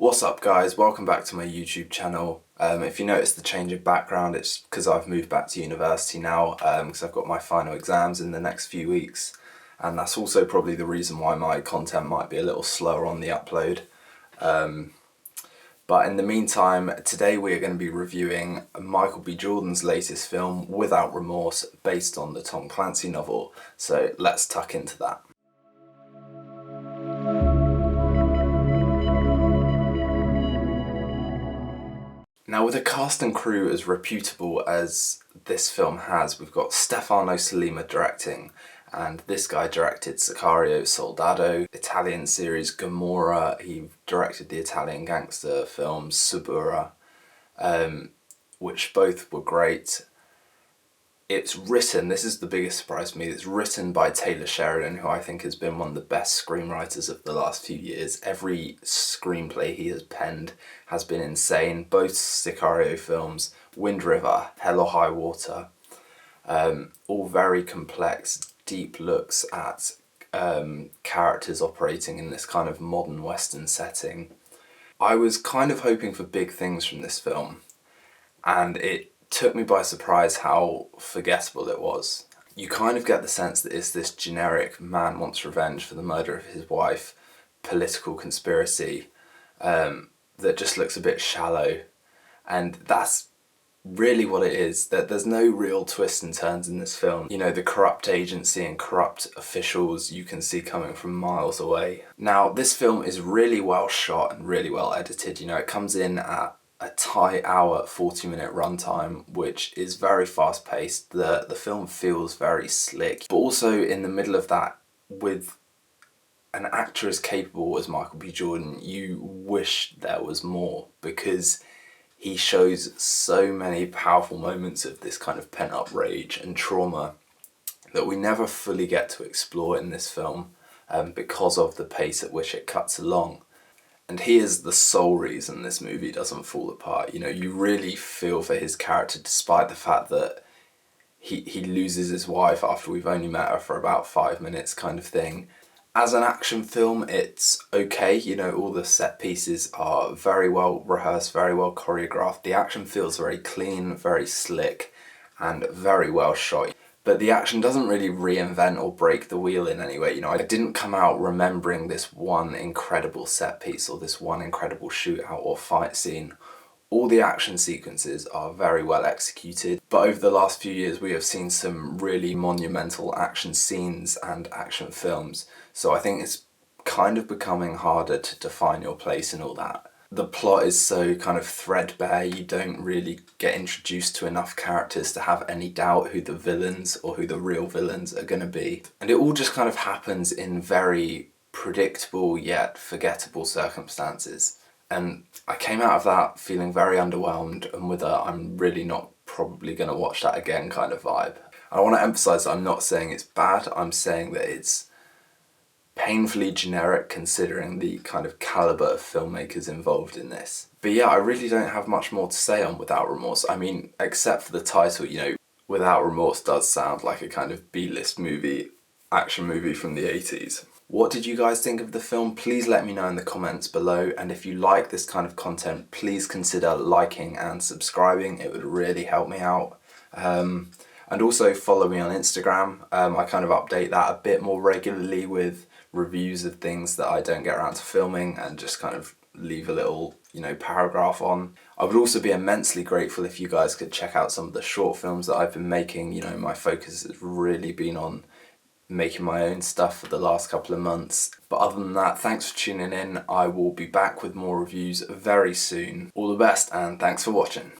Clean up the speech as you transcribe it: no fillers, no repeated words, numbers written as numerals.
What's up guys, welcome back to my YouTube channel. If you notice the change of background, it's because I've moved back to university now because I've got my final exams in the next few weeks, and that's also probably the reason why my content might be a little slower on the upload. But in the meantime, today we are going to be reviewing Michael B. Jordan's latest film, Without Remorse, based on the Tom Clancy novel, so let's tuck into that. Now, with a cast and crew as reputable as this film has, we've got Stefano Sollima directing, and this guy directed Sicario, Soldado, Italian series Gomorrah. He directed the Italian gangster film Suburra, which both were great. It's written, this is the biggest surprise to me, it's written by Taylor Sheridan, who I think has been one of the best screenwriters of the last few years. Every screenplay he has penned has been insane. Both Sicario films, Wind River, Hell or High Water, all very complex, deep looks at characters operating in this kind of modern Western setting. I was kind of hoping for big things from this film, and it took me by surprise how forgettable it was. You kind of get the sense that it's this generic man wants revenge for the murder of his wife political conspiracy that just looks a bit shallow, and that's really what it is. That there's no real twists and turns in this film. You know, the corrupt agency and corrupt officials you can see coming from miles away. Now, this film is really well shot and really well edited. You know, it comes in at a tight hour, 40-minute runtime, which is very fast paced. The film feels very slick, but also in the middle of that, with an actor as capable as Michael B. Jordan, you wish there was more, because he shows so many powerful moments of this kind of pent-up rage and trauma that we never fully get to explore in this film because of the pace at which it cuts along. And he is the sole reason this movie doesn't fall apart. You know, you really feel for his character despite the fact that he loses his wife after we've only met her for about 5 minutes kind of thing. As an action film, it's okay. You know, all the set pieces are very well rehearsed, very well choreographed. The action feels very clean, very slick, and very well shot. But the action doesn't really reinvent or break the wheel in any way. You know, I didn't come out remembering this one incredible set piece or this one incredible shootout or fight scene. All the action sequences are very well executed, but over the last few years we have seen some really monumental action scenes and action films, so I think it's kind of becoming harder to define your place in all that. The plot is so kind of threadbare, you don't really get introduced to enough characters to have any doubt who the villains or who the real villains are going to be. And it all just kind of happens in very predictable yet forgettable circumstances. And I came out of that feeling very underwhelmed and with a I'm really not probably going to watch that again kind of vibe. I want to emphasise that I'm not saying it's bad, I'm saying that it's painfully generic considering the kind of calibre of filmmakers involved in this. But yeah, I really don't have much more to say on Without Remorse. I mean, except for the title, you know, Without Remorse does sound like a kind of B-list movie, action movie from the 80s. What did you guys think of the film? Please let me know in the comments below, and if you like this kind of content, please consider liking and subscribing. It would really help me out. And also follow me on Instagram. I kind of update that a bit more regularly with reviews of things that I don't get around to filming and just kind of leave a little, you know, paragraph on. I would also be immensely grateful if you guys could check out some of the short films that I've been making. You know, my focus has really been on making my own stuff for the last couple of months. But other than that, thanks for tuning in. I will be back with more reviews very soon. All the best and thanks for watching.